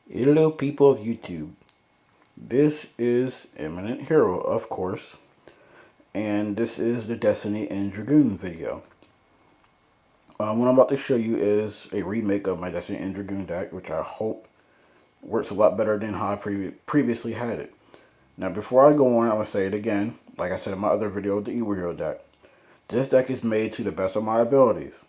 Hello people of YouTube, this is Eminent Hero, of course, and this is the Destiny End Dragoon video. What I'm about to show you is a remake of my Destiny End Dragoon deck, which I hope works a lot better than how I previously had it. Now before I go on, I'm going to say it again, like I said in my other video with the Evil Hero deck. This deck is made to the best of my abilities.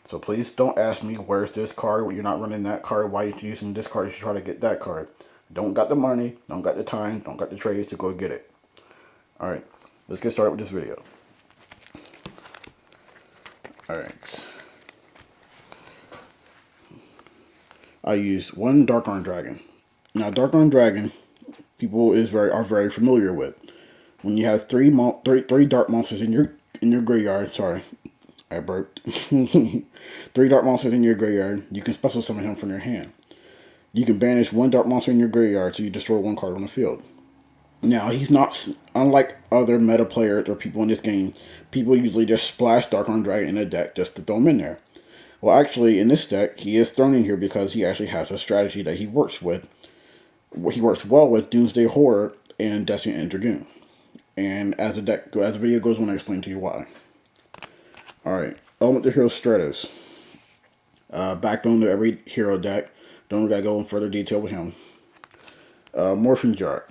So please don't ask me, where's this card? You're not running that card. Why are you using this card to try to get that card? Don't got the money, don't got the time, don't got the trades to go get it. Alright, let's get started with this video. Alright. I used one Dark Iron Dragon. Now Dark Iron Dragon, people are very familiar with. When you have three dark monsters in your graveyard, sorry, I burped. 3 dark monsters in your graveyard, you can special summon him from your hand. You can banish 1 dark monster in your graveyard so you destroy 1 card on the field. Now, he's not, unlike other meta players or people in this game, people usually just splash Dark Iron Dragon in a deck just to throw him in there. Well, actually, in this deck, he is thrown in here because he actually has a strategy that he works with. He works well with Doomsday Horror and Destiny End Dragoon. And as the video goes on, I explain to you why. Alright, Element the Hero Stratus. Backbone to every hero deck. Don't gotta go in further detail with him. Morphing Jar.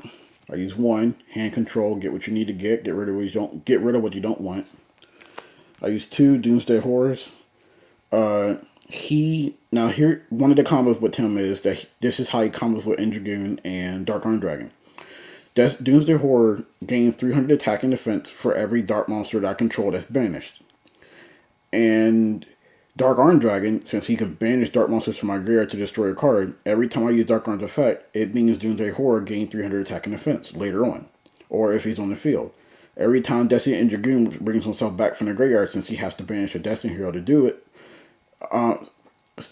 I use 1 hand control. Get what you need to get. Get rid of what you don't want. I use 2 Doomsday Horrors. Here one of the combos with him is that this is how he combos with End Dragoon and Dark Iron Dragon. Doomsday Horror gains 300 attack and defense for every dark monster that I control that's banished. And Dark Iron Dragon, since he can banish dark monsters from my graveyard to destroy a card, every time I use Dark Iron's effect, it means Doomsday Horror gain 300 attack and defense later on, or if he's on the field. Every time Destiny End Dragoon brings himself back from the graveyard, since he has to banish a Destiny hero to do it,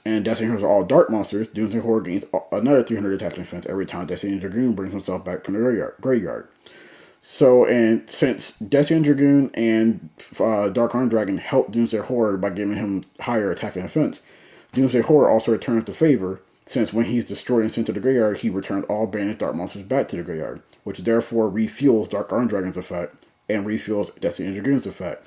and Destiny heroes are all dark monsters, Doomsday Horror gains another 300 attack and defense every time Destiny End Dragoon brings himself back from the graveyard. So, and since Destiny End Dragoon and Dark Iron Dragon help Doomsday Horror by giving him higher attack and defense, Doomsday Horror also returns the favor, since when he's destroyed and sent to the graveyard, he returns all banished dark monsters back to the graveyard, which therefore refuels Dark Iron Dragon's effect and refuels Destiny End Dragoon's effect.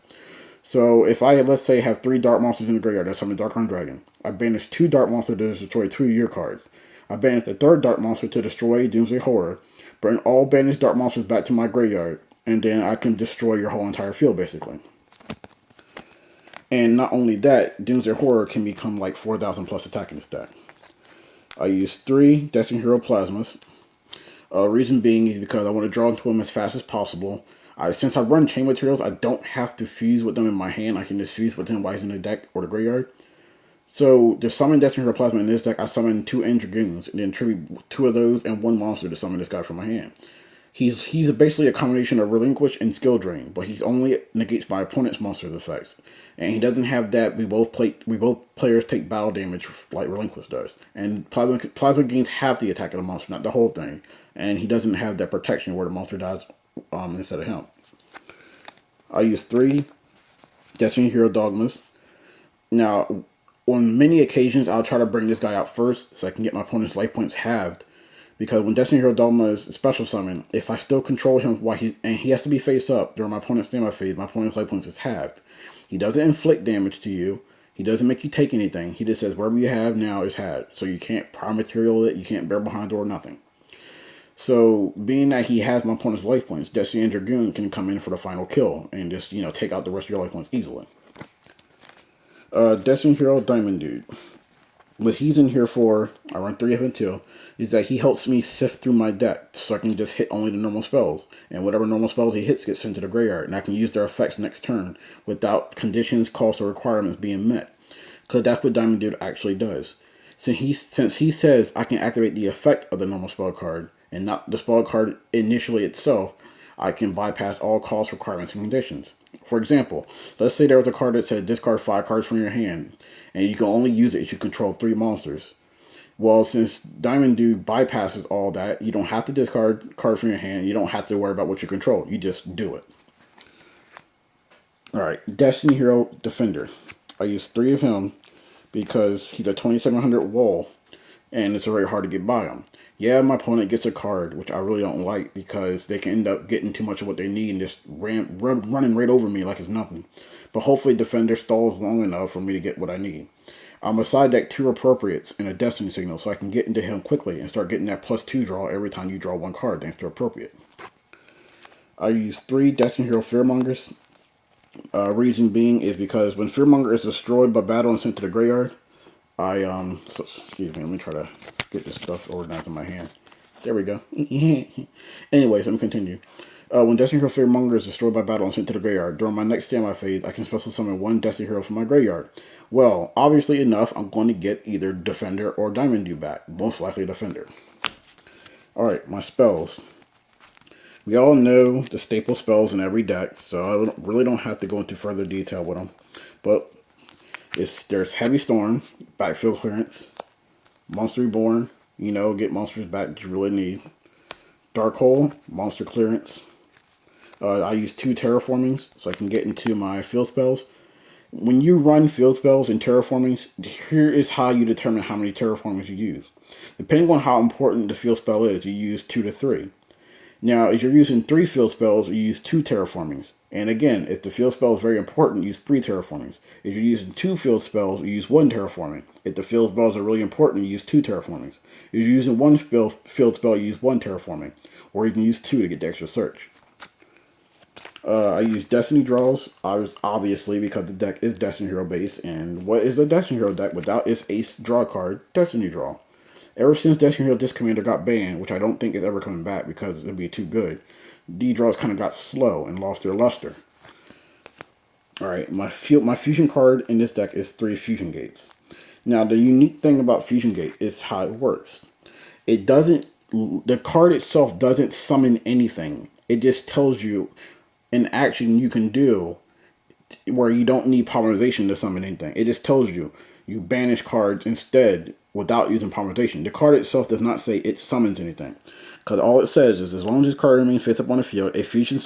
So, if I, let's say, have 3 dark monsters in the graveyard, that's summon Dark Iron Dragon. I banish 2 dark monsters to destroy 2 of your cards. I banish the 3rd dark monster to destroy Doomsday Horror. Bring all banished dark monsters back to my graveyard, and then I can destroy your whole entire field, basically. And not only that, Doomsday Horror can become like 4,000 plus attack in this deck. I use 3 Destiny Hero Plasmas. Reason being is because I want to draw into them as fast as possible. Since I run chain materials, I don't have to fuse with them in my hand. I can just fuse with them while he's in the deck or the graveyard. So, to summon Destiny Hero Plasma in this deck, I summon 2 End Dragoons, and then tribute 2 of those and 1 monster to summon this guy from my hand. He's basically a combination of Relinquish and Skill Drain, but he only negates my opponent's monster's effects. And he doesn't have that, we both players take battle damage like Relinquish does. And Plasma gains half the attack of the monster, not the whole thing. And he doesn't have that protection where the monster dies instead of him. I use 3 Destiny Hero Dogmas. Now, on many occasions, I'll try to bring this guy out first so I can get my opponent's life points halved. Because when Destiny Hero Dogma is special summon, if I still control him and he has to be face up during my opponent's standby phase, my opponent's life points is halved. He doesn't inflict damage to you. He doesn't make you take anything. He just says whatever you have now is halved. So you can't prime material it, you can't bear behind or nothing. So, being that he has my opponent's life points, Destiny End Dragoon can come in for the final kill and just, take out the rest of your life points easily. Destiny Hero Diamond Dude. What he's in here for, I run 3 of him too, is that he helps me sift through my deck so I can just hit only the normal spells. And whatever normal spells he hits gets sent to the graveyard, and I can use their effects next turn without conditions, costs, or requirements being met. Because that's what Diamond Dude actually does. Since he says I can activate the effect of the normal spell card, and not the spell card initially itself, I can bypass all cost, requirements, and conditions. For example, let's say there was a card that said discard 5 cards from your hand, and you can only use it if you control 3 monsters. Well, since Diamond Dude bypasses all that, you don't have to discard cards from your hand, you don't have to worry about what you control, you just do it. Alright, Destiny Hero Defender. I use 3 of him because he's a 2700 wall, and it's very hard to get by him. Yeah, my opponent gets a card, which I really don't like because they can end up getting too much of what they need and just running right over me like it's nothing. But hopefully Defender stalls long enough for me to get what I need. I'm gonna side deck 2 Appropriates and a Destiny Signal so I can get into him quickly and start getting that +2 draw every time you draw 1 card thanks to Appropriate. I use 3 Destiny Hero Fearmongers. Reason being is because when Fearmonger is destroyed by battle and sent to the graveyard, excuse me, let me try to get this stuff organized in my hand. There we go. Anyways, let me continue. When Destiny Hero Fearmonger is destroyed by battle and sent to the graveyard, during my next standby phase, I can special summon 1 Destiny Hero from my graveyard. Well, obviously enough, I'm going to get either Defender or Diamond Dew back. Most likely Defender. Alright, my spells. We all know the staple spells in every deck, so I really don't have to go into further detail with them. But there's Heavy Storm, backfield clearance, Monster Reborn, get monsters back that you really need. Dark Hole, monster clearance. I use 2 terraformings so I can get into my field spells. When you run field spells and terraformings, here is how you determine how many terraformings you use. Depending on how important the field spell is, you use 2 to 3. Now, if you're using 3 field spells, you use 2 terraformings. And again, if the field spell is very important, use 3 terraformings. If you're using 2 field spells, you use 1 terraforming. If the field spells are really important, you use 2 terraformings. If you're using 1 field spell, you use 1 terraforming. Or you can use 2 to get the extra search. I use Destiny Draws, obviously, because the deck is Destiny Hero based. And what is a Destiny Hero deck without its ace draw card, Destiny Draw? Ever since Destiny Hero Disc Commander got banned, which I don't think is ever coming back because it'd be too good, D-draws kind of got slow and lost their luster. Alright, my fusion card in this deck is 3 Fusion Gates. Now, the unique thing about Fusion Gate is how it works. The card itself doesn't summon anything. It just tells you an action you can do where you don't need polymerization to summon anything. It just tells you banish cards instead without using polymerization. The card itself does not say it summons anything. Because all it says is as long as this card remains face up on the field, a fusion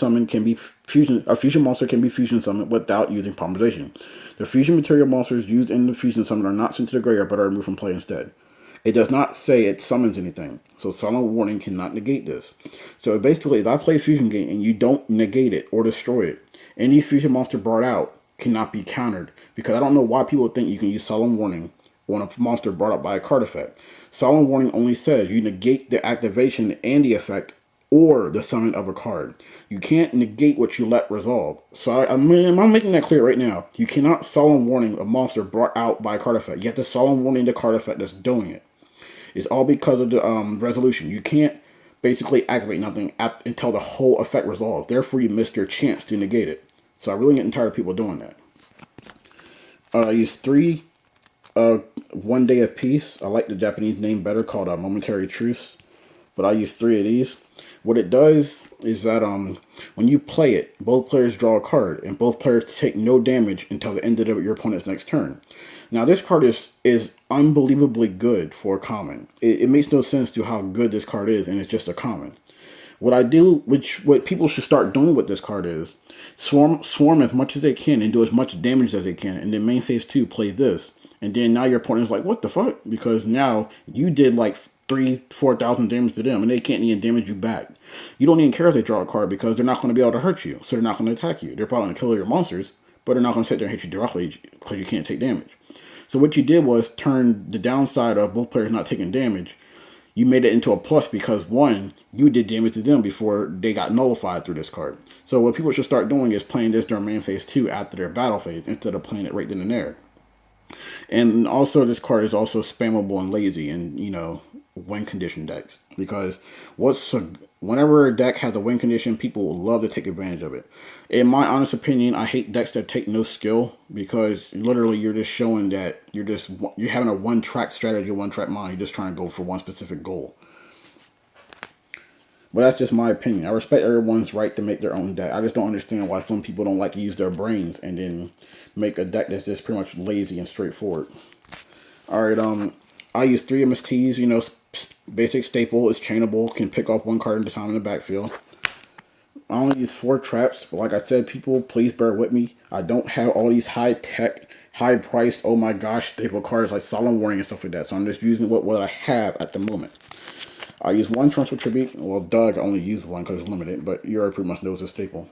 monster can be fusion summoned without using polymerization. The fusion material monsters used in the fusion summon are not sent to the graveyard but are removed from play instead. It does not say it summons anything. So Silent Warning cannot negate this. So basically, if I play Fusion Gate and you don't negate it or destroy it, any fusion monster brought out cannot be countered. Because I don't know why people think you can use Silent Warning on a monster brought up by a card effect. Silent Warning only says you negate the activation and the effect or the summon of a card. You can't negate what you let resolve. So I'm making that clear right now. You cannot Silent Warning a monster brought out by a card effect. You have to Silent Warning the card effect that's doing it. It's all because of the resolution. You can't basically activate nothing until the whole effect resolves. Therefore, you missed your chance to negate it. So I'm really getting tired of people doing that. I use 3 One Day of Peace. I like the Japanese name better, called a Momentary Truce. But I use 3 of these. What it does is that when you play it, both players draw a card, and both players take no damage until the end of your opponent's next turn. Now, this card is unbelievably good for a common. It makes no sense to how good this card is, and it's just a common. What people should start doing with this card is swarm as much as they can and do as much damage as they can, and then main phase 2 play this, and then now your opponent's like, what the fuck? Because now you did like 3,000-4,000 damage to them, and they can't even damage you back. You don't even care if they draw a card because they're not going to be able to hurt you, so they're not going to attack you. They're probably going to kill your monsters, but they're not going to sit there and hit you directly because you can't take damage. So what you did was turn the downside of both players not taking damage. You made it into a plus because, one, you did damage to them before they got nullified through this card. So what people should start doing is playing this during main phase 2 after their battle phase instead of playing it right then and there. And also, this card is also spammable and lazy in, win condition decks. Because whenever a deck has a win condition, people will love to take advantage of it. In my honest opinion, I hate decks that take no skill because literally you're just showing that you're having a one-track strategy, one-track mind. You're just trying to go for one specific goal. But that's just my opinion. I respect everyone's right to make their own deck. I just don't understand why some people don't like to use their brains and then make a deck that's just pretty much lazy and straightforward. Alright, I use 3 MSTs, basic staple, is chainable, can pick off 1 card at a time in the backfield. I only use 4 traps, but like I said, people, please bear with me. I don't have all these high-tech, high-priced, oh my gosh, staple cards like Solemn Warning and stuff like that, so I'm just using what I have at the moment. I use one Torrential Tribute. Well, Doug only used one because it's limited, but you already pretty much know it's a staple.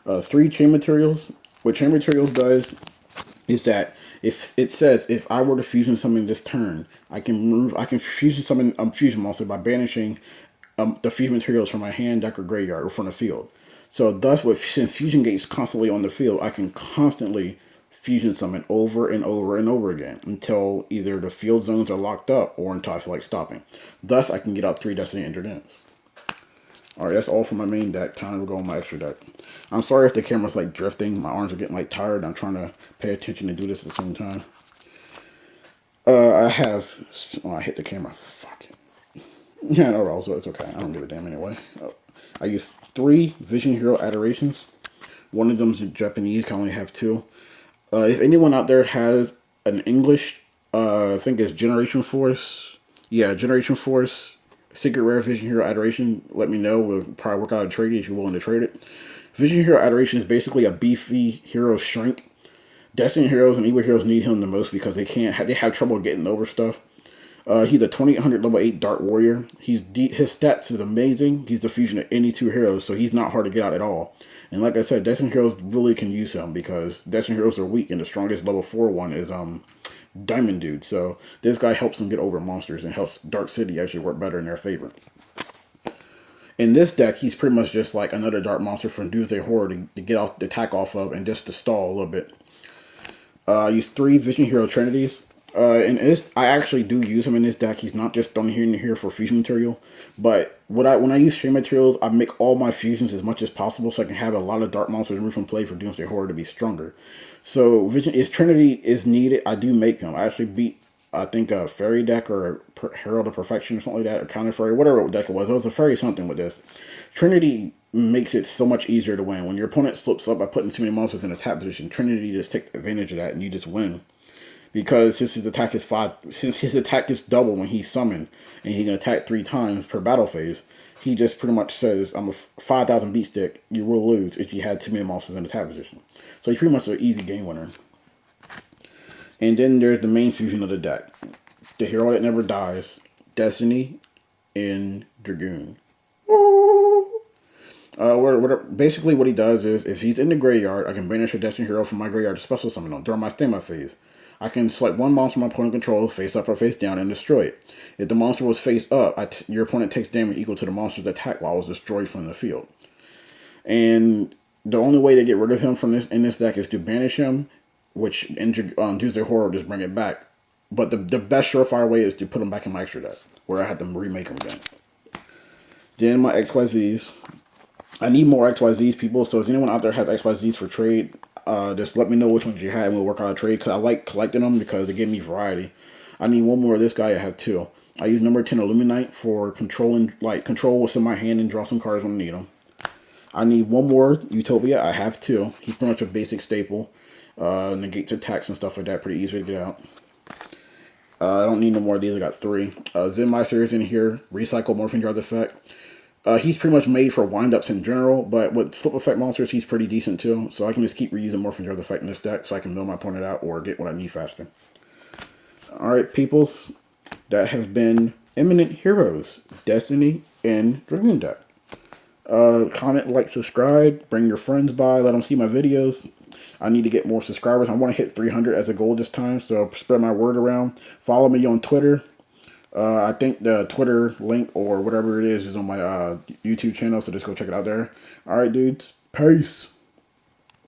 3 Chain Materials. What Chain Materials does is that if it says if I were to fusion something this turn, I can fusion summon fusion monster by banishing the fusion materials from my hand, deck, or graveyard, or from the field. So thus, since fusion gates constantly on the field, I can constantly fusion summon over and over and over again until either the field zones are locked up or until I feel like stopping. Thus, I can get out 3 Destiny End Dragoons. Alright, that's all for my main deck. Time to go on my extra deck. I'm sorry if the camera's like drifting. My arms are getting like tired. I'm trying to pay attention and do this at the same time. I have... Oh, I hit the camera. Fuck it. Yeah, no, also it's okay. I don't give a damn anyway. I use 3 Vision Hero Adorations. One of them's in Japanese. Can only have 2. If anyone out there has an English, I think it's Generation Force. Yeah, Generation Force Secret Rare Vision Hero Adoration, let me know. We'll probably work out a trade if you're willing to trade it. Vision Hero Adoration is basically a beefy hero shrink. Destiny heroes and Evil heroes need him the most because they have trouble getting over stuff. He's a 2800 level 8 Dark Warrior. His stats is amazing. He's the fusion of any 2 heroes, so he's not hard to get out at all. And like I said, Destiny heroes really can use him because Destiny heroes are weak, and the strongest level 4 one is Diamond Dude. So this guy helps them get over monsters and helps Dark City actually work better in their favor. In this deck, he's pretty much just like another dark monster from Doomsday Horror to get off the attack off of and just to stall a little bit. I use 3 Vision Hero Trinities. And I actually do use him in this deck. He's not just on here for fusion material. But when I use chain materials, I make all my fusions as much as possible so I can have a lot of dark monsters removed from play for Doomsday Horror to be stronger. So if Trinity is needed, I do make them. I actually beat, I think, a Fairy deck or a Herald of Perfection or something like that, or Counter Fairy, whatever deck it was. It was a Fairy something with this. Trinity makes it so much easier to win. When your opponent slips up by putting too many monsters in a tap position, Trinity just takes advantage of that and you just win. Because since his attack is double when he's summoned, and he can attack 3 times per battle phase, he just pretty much says, I'm a 5,000 beat stick, you will lose if you had too many monsters in the attack position. So he's pretty much an easy game winner. And then there's the main fusion of the deck. The hero that never dies, Destiny End Dragoon. Basically what he does is, if he's in the graveyard, I can banish a Destiny hero from my graveyard to special summon him during my standby phase. I can select one monster my opponent controls, face up or face down, and destroy it. If the monster was face up, your opponent takes damage equal to the monster's attack while it was destroyed from the field. And the only way to get rid of him in this deck is to banish him, which in Doomsday Horror just bring it back. But the best surefire way is to put him back in my extra deck, where I have to remake him again. Then my XYZs. I need more XYZs, people, so if anyone out there has XYZs for trade, just let me know which ones you have and we'll work out a trade, because I like collecting them because they give me variety. I need one more of this guy. I have 2. I use number 10 Illuminite for control what's in my hand and draw some cards when I need them. I need one more Utopia. I have 2. He's pretty much a basic staple. Negates attacks and stuff like that. Pretty easy to get out. I don't need no more of these. I got 3. Zenmeister is in here. Recycle Morphing Jar effect. He's pretty much made for windups in general, but with slip effect monsters, he's pretty decent too. So I can just keep reusing Morphing Jar effect in this deck so I can mill my opponent out or get what I need faster. Alright, peoples. That has been Eminent Heroes, Destiny End Dragoon Deck. Comment, like, subscribe. Bring your friends by. Let them see my videos. I need to get more subscribers. I want to hit 300 as a goal this time, so spread my word around. Follow me on Twitter. I think the Twitter link or whatever it is on my YouTube channel, so just go check it out there. Alright, dudes. Peace.